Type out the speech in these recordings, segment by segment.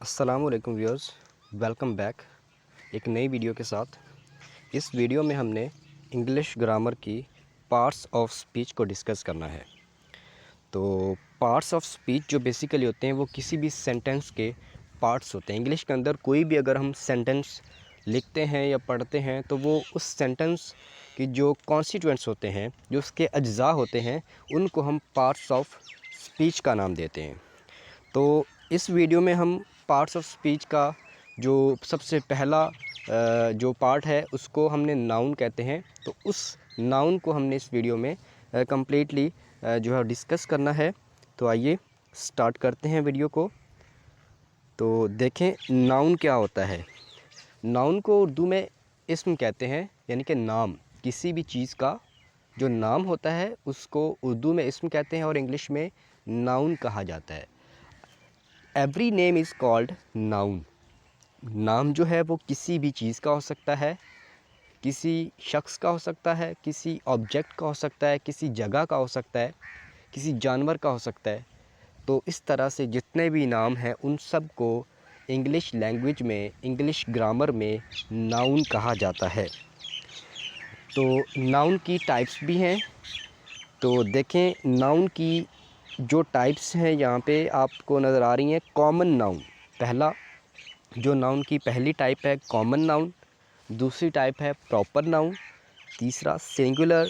अस्सलामुअलैकुम viewers, welcome back एक नई वीडियो के साथ। इस वीडियो में हमने इंग्लिश ग्रामर की पार्ट्स ऑफ स्पीच को डिस्कस करना है। तो पार्ट्स ऑफ स्पीच जो बेसिकली होते हैं वो किसी भी सेंटेंस के पार्ट्स होते हैं। इंग्लिश के अंदर कोई भी अगर हम सेंटेंस लिखते हैं या पढ़ते हैं तो वो उस सेंटेंस की जो कॉन्स्टिट्यूएंट्स होते हैं, जो उसके अज्जा होते हैं, उनको हम पार्ट्स ऑफ स्पीच का नाम देते हैं। तो इस वीडियो में हम पार्ट्स ऑफ स्पीच का जो सबसे पहला जो पार्ट है उसको हमने नाउन कहते हैं। तो उस नाउन को हमने इस वीडियो में कम्प्लीटली जो है डिस्कस करना है। तो आइए स्टार्ट करते हैं वीडियो को। तो देखें नाउन क्या होता है। नाउन को उर्दू में इस्म कहते हैं, यानी कि नाम। किसी भी चीज़ का जो नाम होता है उसको उर्दू में इस्म कहते हैं और इंग्लिश में नाउन कहा जाता है। Every name is called noun. नाम जो है वो किसी भी चीज़ का हो सकता है, किसी शख्स का हो सकता है, किसी ऑब्जेक्ट का हो सकता है, किसी जगह का हो सकता है, किसी जानवर का हो सकता है। तो इस तरह से जितने भी नाम हैं उन सब को इंग्लिश लैंग्वेज में, इंग्लिश ग्रामर में नाउन कहा जाता है। तो नाउन की टाइप्स भी हैं। तो देखें नाउन की जो टाइप्स हैं यहाँ पे आपको नज़र आ रही हैं। कॉमन नाउन, पहला जो नाउन की पहली टाइप है कॉमन नाउन। दूसरी टाइप है प्रॉपर नाउन। तीसरा singular,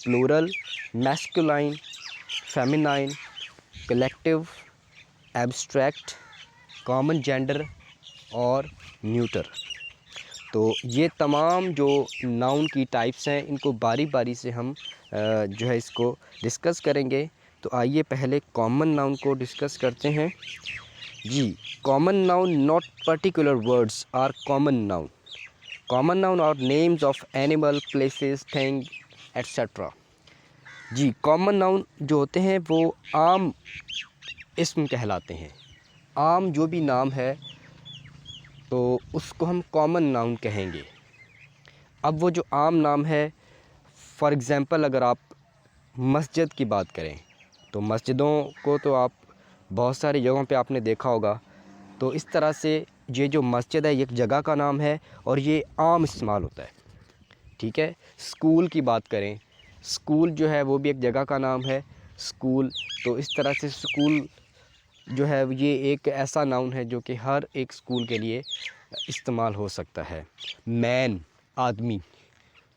plural, masculine, feminine, collective, abstract, common gender और न्यूटर। तो ये तमाम जो नाउन की टाइप्स हैं इनको बारी बारी से हम जो है इसको डिस्कस करेंगे। तो आइए पहले कॉमन नाउन को डिस्कस करते हैं। जी, common noun not particular words are common noun. Common noun और names of animal, places, thing etcetera. जी, कॉमन नाउन जो होते हैं वो आम इस्म कहलाते हैं। आम जो भी नाम है तो उसको हम कॉमन नाउन कहेंगे। अब वो जो आम नाम है, फॉर एग्ज़ाम्पल अगर आप मस्जिद की बात करें तो मस्जिदों को तो आप बहुत सारी जगहों पे आपने देखा होगा। तो इस तरह से ये जो मस्जिद है ये एक जगह का नाम है और ये आम इस्तेमाल होता है। ठीक है। स्कूल की बात करें, स्कूल जो है वो भी एक जगह का नाम है, स्कूल। तो इस तरह से स्कूल जो है ये एक ऐसा नाउन है जो कि हर एक स्कूल के लिए इस्तेमाल हो सकता है। मैन, आदमी,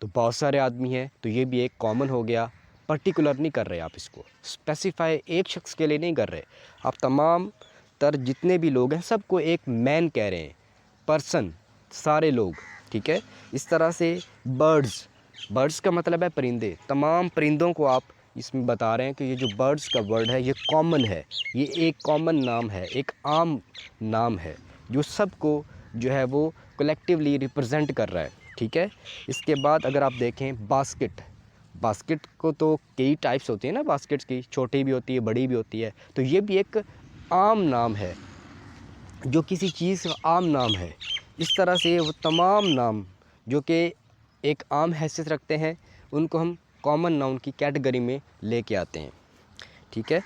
तो बहुत सारे आदमी हैं, तो ये भी एक कॉमन हो गया। पर्टिकुलर नहीं कर रहे आप, इसको स्पेसिफाई एक शख्स के लिए नहीं कर रहे आप, तमाम तर जितने भी लोग हैं सबको एक मैन कह रहे हैं, पर्सन, सारे लोग। ठीक है। इस तरह से बर्ड्स, बर्ड्स का मतलब है परिंदे, तमाम परिंदों को आप इसमें बता रहे हैं कि ये जो बर्ड्स का वर्ड है ये कॉमन है, ये एक कॉमन नाम है, एक आम नाम है जो सबको जो है वो कलेक्टिवली रिप्रेजेंट कर रहा है। ठीक है। इसके बाद अगर आप देखें बास्केट, बास्केट को तो कई टाइप्स होती है ना बास्केट्स की, छोटी भी होती है, बड़ी भी होती है। तो ये भी एक आम नाम है, जो किसी चीज़ का आम नाम है। इस तरह से वो तमाम नाम जो कि एक आम हैसियत रखते हैं उनको हम कॉमन नाउन की कैटेगरी में लेके आते हैं। ठीक है।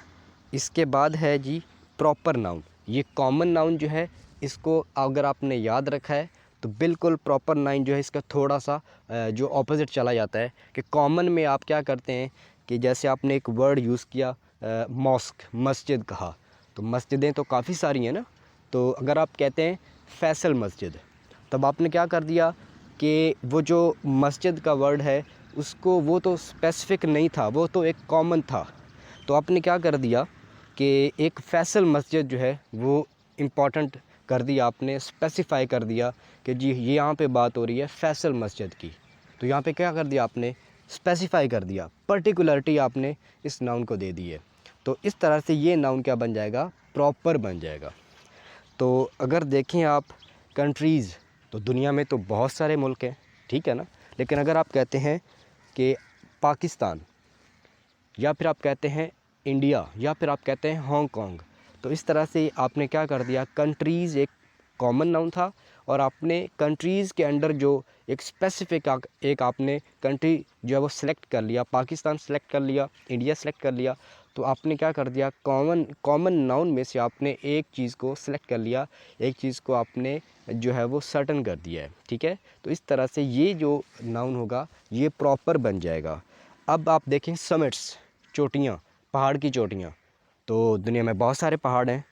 इसके बाद है जी प्रॉपर नाउन। ये कॉमन नाउन जो है इसको अगर आपने याद रखा है तो बिल्कुल प्रॉपर नाउन जो है इसका थोड़ा सा जो ऑपोजिट चला जाता है कि कॉमन में आप क्या करते हैं कि जैसे आपने एक वर्ड यूज़ किया मॉस्क, मस्जिद कहा, तो मस्जिदें तो काफ़ी सारी हैं ना। तो अगर आप कहते हैं फैसल मस्जिद, तब आपने क्या कर दिया कि वो जो मस्जिद का वर्ड है उसको, वो तो स्पेसिफ़िक नहीं था, वो तो एक कॉमन था। तो आपने क्या कर दिया कि एक फैसल मस्जिद जो है वो इम्पॉर्टेंट कर दिया, आपने स्पेसिफ़ाई कर दिया कि जी ये यहाँ पे बात हो रही है फैसल मस्जिद की। तो यहाँ पे क्या कर दिया आपने, स्पेसिफ़ाई कर दिया, पर्टिकुलरिटी आपने इस नाउन को दे दी है। तो इस तरह से ये नाउन क्या बन जाएगा, प्रॉपर बन जाएगा। तो अगर देखें आप कंट्रीज़, तो दुनिया में तो बहुत सारे मुल्क हैं, ठीक है ना। लेकिन अगर आप कहते हैं कि पाकिस्तान, या फिर आप कहते हैं इंडिया, या फिर आप कहते हैं हांगकांग, तो इस तरह से आपने क्या कर दिया, कंट्रीज़ एक कॉमन नाउन था और आपने कंट्रीज़ के अंडर जो एक स्पेसिफिक एक आपने कंट्री जो है वो सिलेक्ट कर लिया, पाकिस्तान सेलेक्ट कर लिया, इंडिया सेलेक्ट कर लिया। तो आपने क्या कर दिया, कॉमन नाउन में से आपने एक चीज़ को सिलेक्ट कर लिया, एक चीज़ को आपने जो है वो सर्टन कर दिया है, ठीक है। तो इस तरह से ये जो नाउन होगा ये प्रॉपर बन जाएगा। अब आप देखें समिट्स, चोटियाँ, पहाड़ की चोटियाँ, तो दुनिया में बहुत सारे पहाड़ हैं,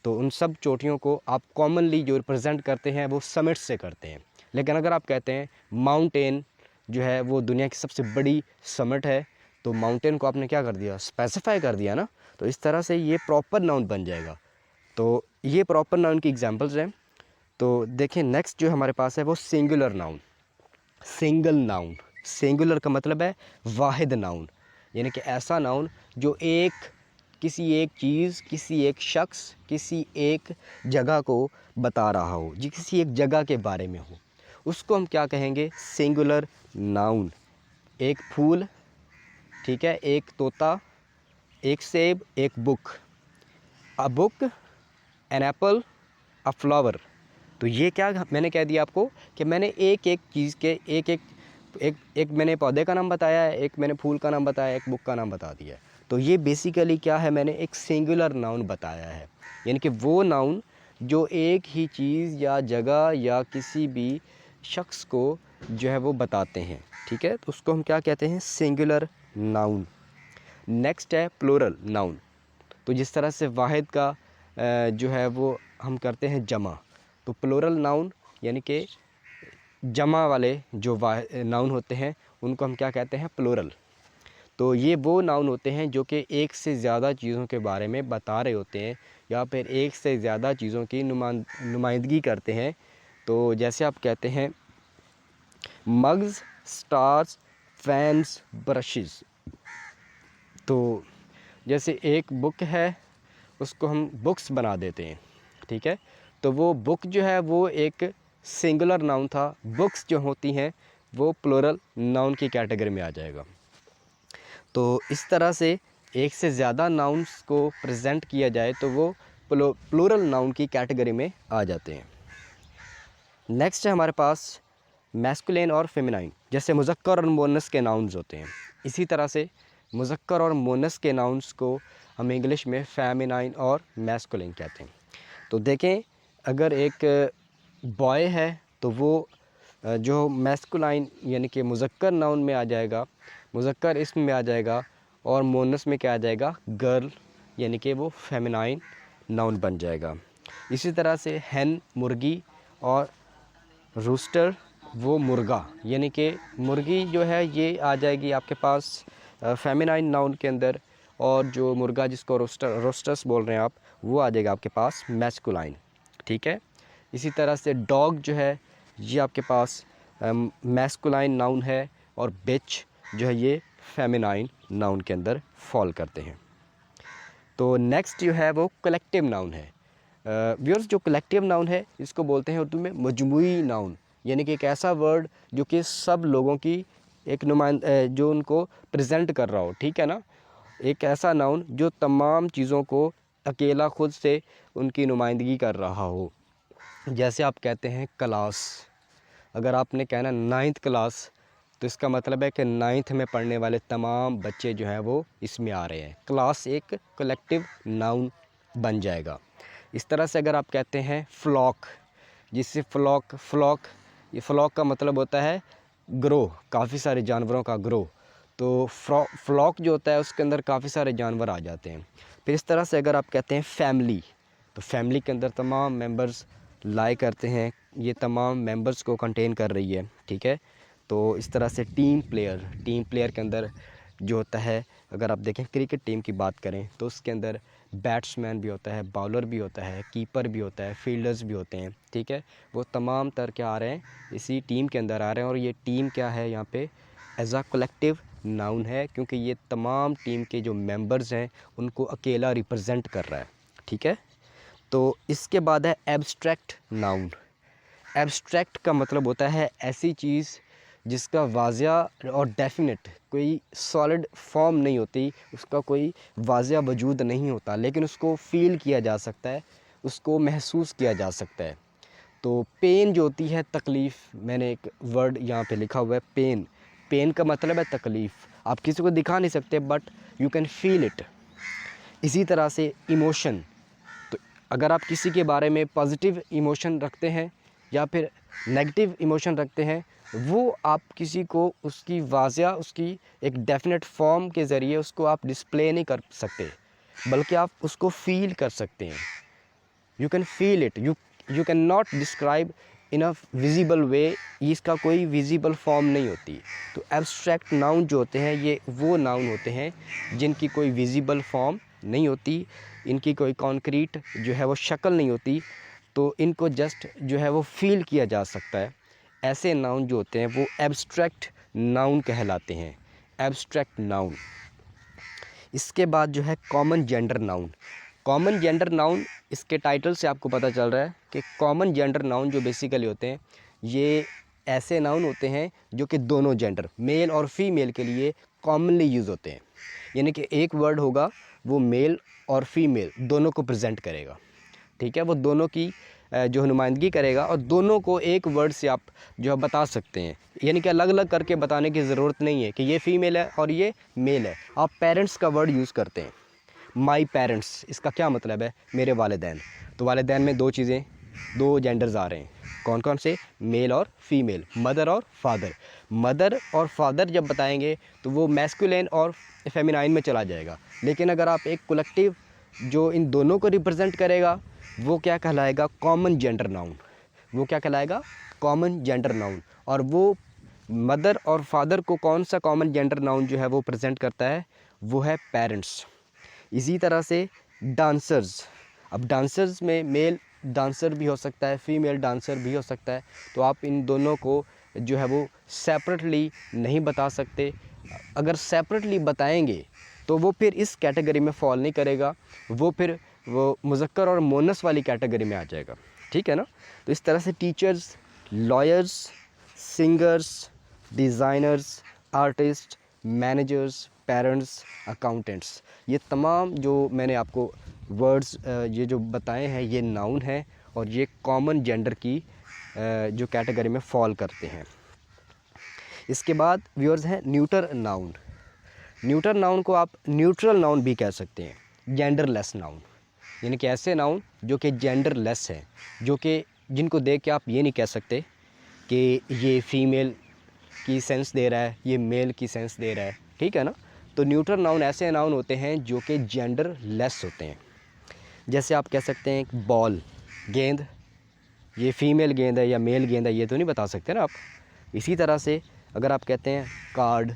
तो उन सब चोटियों को आप कॉमनली जो रिप्रेजेंट करते हैं वो समिट्स से करते हैं। लेकिन अगर आप कहते हैं माउंटेन जो है वो दुनिया की सबसे बड़ी समिट है, तो माउंटेन को आपने क्या कर दिया, स्पेसिफाई कर दिया ना। तो इस तरह से ये प्रॉपर नाउन बन जाएगा। तो ये प्रॉपर नाउन की एग्जांपल्स हैं। तो देखें नेक्स्ट जो हमारे पास है वो singular noun, single noun. Singular का मतलब है वाहिद नाउन, यानी कि ऐसा नाउन जो किसी एक चीज़, किसी एक शख्स, किसी एक जगह को बता रहा हो, जी किसी एक जगह के बारे में हो, उसको हम क्या कहेंगे, सिंगुलर नाउन। एक फूल, ठीक है, एक तोता, एक सेब, एक book, a book, an apple, a flower. तो ये क्या मैंने कह दिया आपको कि मैंने एक एक चीज़ के एक मैंने पौधे का नाम बताया है, एक मैंने फूल का नाम बताया, एक बुक का नाम बता दिया है। तो ये बेसिकली क्या है, मैंने एक सिंगुलर नाउन बताया है, यानी कि वो नाउन जो एक ही चीज़ या जगह या किसी भी शख्स को जो है वो बताते हैं, ठीक है। तो उसको हम क्या कहते हैं, सिंगुलर नाउन। नेक्स्ट है प्लूरल नाउन। तो जिस तरह से वाहिद का जो है वो हम करते हैं जमा, तो प्लूरल नाउन यानी कि जमा वाले जो नाउन होते हैं उनको हम क्या कहते हैं, प्लूरल। तो ये वो नाउन होते हैं जो कि एक से ज़्यादा चीज़ों के बारे में बता रहे होते हैं या फिर एक से ज़्यादा चीज़ों की नुमाइंदगी करते हैं। तो जैसे आप कहते हैं मग्स, स्टार्स, फैंस, ब्रशेस। तो जैसे एक बुक है उसको हम बुक्स बना देते हैं, ठीक है। तो वो बुक जो है वो एक सिंगुलर नाउन था, बुक्स जो होती हैं वो प्लूरल नाउन की कैटेगरी में आ जाएगा। तो इस तरह से एक से ज़्यादा नाउन्स को प्रेजेंट किया जाए तो वो प्लूरल नाउन की कैटेगरी में आ जाते हैं। नेक्स्ट है हमारे पास मैस्कुलिन और फेमिनाइन। जैसे मुज़क्कर और मुअन्नस के नाउन्स होते हैं, इसी तरह से मुज़क्कर और मुअन्नस के नाउन्स को हम इंग्लिश में फेमिनाइन और मैस्कुलिन कहते हैं। तो देखें अगर एक बॉय है तो वो जो मैस्कुलाइन यानी कि मुज़क्कर नाउन में आ जाएगा, मुज़क्कर इसम में आ जाएगा, और मुअन्नस में क्या आ जाएगा, गर्ल, यानी कि वो फेमिनाइन नाउन बन जाएगा। इसी तरह से हैन मुर्गी और रूस्टर वो मुर्गा, यानी कि मुर्गी जो है ये आ जाएगी आपके पास फेमिनाइन नाउन के अंदर, और जो मुर्गा जिसको रोस्टर्स बोल रहे हैं आप, वो आ जाएगा आपके पास मैस्कुलाइन, ठीक है। इसी तरह से डॉग जो है ये आपके पास मैस्कुलाइन नाउन है, और बिच जो है ये फेमिनाइन नाउन के अंदर फॉल करते हैं। तो नेक्स्ट जो है वो कलेक्टिव नाउन है। व्यूअर्स, जो कलेक्टिव नाउन है इसको बोलते हैं उर्दू में मजमूई नाउन, यानी कि एक ऐसा वर्ड जो कि सब लोगों की एक जो उनको प्रेजेंट कर रहा हो, ठीक है ना। एक ऐसा नाउन जो तमाम चीज़ों को अकेला खुद से उनकी नुमाइंदगी कर रहा हो। जैसे आप कहते हैं क्लास, अगर आपने कहना 9th क्लास, तो इसका मतलब है कि 9th में पढ़ने वाले तमाम बच्चे जो हैं वो इसमें आ रहे हैं। क्लास एक कलेक्टिव नाउन बन जाएगा। इस तरह से अगर आप कहते हैं फ्लॉक, जिससे ये फ्लॉक का मतलब होता है ग्रोह, काफ़ी सारे जानवरों का ग्रोह। तो फ्लॉक जो होता है उसके अंदर काफ़ी सारे जानवर आ जाते हैं। फिर इस तरह से अगर आप कहते हैं फैमिली, तो फैमिली के अंदर तमाम मेंबर्स लाई करते हैं, ये तमाम मेंबर्स को कंटेन कर रही है, ठीक है। तो इस तरह से टीम प्लेयर के अंदर जो होता है, अगर आप देखें क्रिकेट टीम की बात करें तो उसके अंदर बैट्समैन भी होता है, बॉलर भी होता है, कीपर भी होता है, फील्डर्स भी होते हैं, ठीक है। वो तमाम तरह के आ रहे हैं, इसी टीम के अंदर आ रहे हैं, और ये टीम क्या है यहाँ पे एज अ कलेक्टिव नाउन है, क्योंकि ये तमाम टीम के जो मेंबर्स हैं उनको अकेला रिप्रेजेंट कर रहा है, ठीक है। तो इसके बाद है एब्स्ट्रैक्ट नाउन। एब्स्ट्रैक्ट का मतलब होता है ऐसी चीज़ जिसका वाज़िया और डेफिनेट कोई सॉलिड फॉर्म नहीं होती, उसका कोई वाज़िया वजूद नहीं होता, लेकिन उसको फ़ील किया जा सकता है, उसको महसूस किया जा सकता है। तो पेन जो होती है तकलीफ़, मैंने एक वर्ड यहाँ पे लिखा हुआ है पेन का मतलब है तकलीफ़। आप किसी को दिखा नहीं सकते but you can feel it, इसी तरह से इमोशन, तो अगर आप किसी के बारे में पॉजिटिव इमोशन रखते हैं या फिर नेगेटिव इमोशन रखते हैं, वो आप किसी को उसकी वाज़िया, उसकी एक डेफिनेट फॉर्म के ज़रिए उसको आप डिस्प्ले नहीं कर सकते, बल्कि आप उसको फ़ील कर सकते हैं। You can feel it, you can not describe in a visible way, इसका कोई विजिबल फॉर्म नहीं होती। तो एब्स्ट्रैक्ट नाउन जो होते हैं, ये वो नाउन होते हैं जिनकी कोई विजिबल फॉर्म नहीं होती, इनकी कोई कॉन्क्रीट जो है वो शक्ल नहीं होती, तो इनको जस्ट जो है वो फील किया जा सकता है। ऐसे नाउन जो होते हैं वो एब्स्ट्रैक्ट नाउन कहलाते हैं, एब्स्ट्रैक्ट नाउन। इसके बाद जो है common gender noun. Common gender noun, इसके टाइटल से आपको पता चल रहा है कि कॉमन जेंडर नाउन जो बेसिकली होते हैं, ये ऐसे नाउन होते हैं जो कि दोनों जेंडर, मेल और फीमेल के लिए कॉमनली यूज़ होते हैं। यानी कि एक वर्ड होगा वो मेल और फीमेल दोनों को प्रेजेंट करेगा, ठीक है, वो दोनों की जो नुमाइंदगी करेगा और दोनों को एक वर्ड से आप जो है बता सकते हैं। यानी कि अलग अलग करके बताने की ज़रूरत नहीं है कि ये फ़ीमेल है और ये मेल है। आप पेरेंट्स का वर्ड यूज़ करते हैं, माई पेरेंट्स, इसका क्या मतलब है? मेरे वालिदैन। तो वालिदैन में दो चीज़ें, दो जेंडर्स आ रहे हैं, कौन कौन से? मेल और फीमेल, मदर और फादर। मदर और फादर जब बताएंगे तो वो मैस्कुलिन और फेमिनाइन में चला जाएगा, लेकिन अगर आप एक कलेक्टिव जो इन दोनों को रिप्रेजेंट करेगा, वो क्या कहलाएगा? Common gender noun. वो क्या कहलाएगा? Common gender noun. और वो मदर और फादर को कौन सा कॉमन जेंडर नाउन जो है वो प्रेजेंट करता है? वो है पेरेंट्स। इसी तरह से डांसर्स, अब डांसर्स में मेल डांसर भी हो सकता है, फीमेल डांसर भी हो सकता है, तो आप इन दोनों को जो है वो सेपरेटली नहीं बता सकते। अगर सेपरेटली बताएंगे तो वो फिर इस कैटेगरी में फॉल नहीं करेगा, वो फिर वो मुज़क्कर और मोनस वाली कैटेगरी में आ जाएगा, ठीक है ना। तो इस तरह से teachers, lawyers, singers, designers, artist, managers, parents, accountants, ये तमाम जो मैंने आपको वर्ड्स ये जो बताए हैं, ये नाउन हैं और ये कॉमन जेंडर की जो कैटेगरी में फॉल करते हैं। इसके बाद व्यूअर्स हैं न्यूटर नाउन। न्यूटर नाउन को आप न्यूट्रल नाउन भी कह सकते हैं, जेंडरलेस नाउन। यानी कि ऐसे नाउन जो कि जेंडरलेस हैं, जो कि जिनको देख के आप ये नहीं कह सकते कि ये फ़ीमेल की सेंस दे रहा है, ये मेल की सेंस दे रहा है, ठीक है ना। तो न्यूट्रल नाउन ऐसे नाउन होते हैं जो कि जेंडरलेस होते हैं। जैसे आप कह सकते हैं बॉल, गेंद, ये फ़ीमेल गेंद है या मेल गेंद है, ये तो नहीं बता सकते ना आप। इसी तरह से अगर आप कहते हैं कार्ड,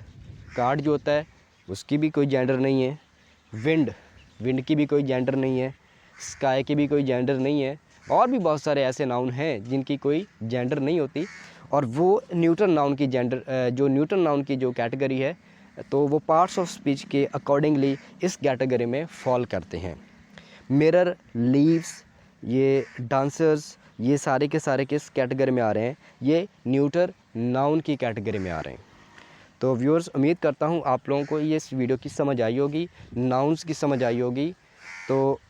कार्ड जो होता है उसकी भी कोई जेंडर नहीं है। विंड, विंड की भी कोई जेंडर नहीं है। स्काई की भी कोई जेंडर नहीं है। और भी बहुत सारे ऐसे नाउन हैं जिनकी कोई जेंडर नहीं होती, और वो न्यूट्रल नाउन की जेंडर जो न्यूट्रल नाउन की जो कैटेगरी है, तो वो पार्ट्स ऑफ स्पीच के अकॉर्डिंगली इस कैटेगरी में फॉल करते हैं। मिरर, लीव्स, ये डांसर्स, ये सारे के सारे किस कैटेगरी में आ रहे हैं? ये न्यूट्रल नाउन की कैटेगरी में आ रहे हैं। तो व्यूअर्स, उम्मीद करता हूँ आप लोगों को ये इस वीडियो की समझ आई होगी, नाउन्स की समझ आई होगी। तो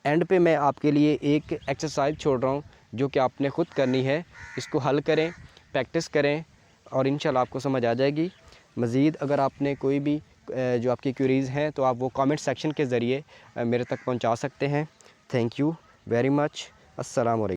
एंड पे मैं आपके लिए एक एक्सरसाइज छोड़ रहा हूँ जो कि आपने ख़ुद करनी है। इसको हल करें, प्रैक्टिस करें और इंशाल्लाह आपको समझ आ जाएगी। मज़ीद अगर आपने कोई भी जो आपकी क्वेरीज़ हैं तो आप वो कमेंट सेक्शन के ज़रिए मेरे तक पहुँचा सकते हैं। Thank you very much. अस्सलाम वालेकुम।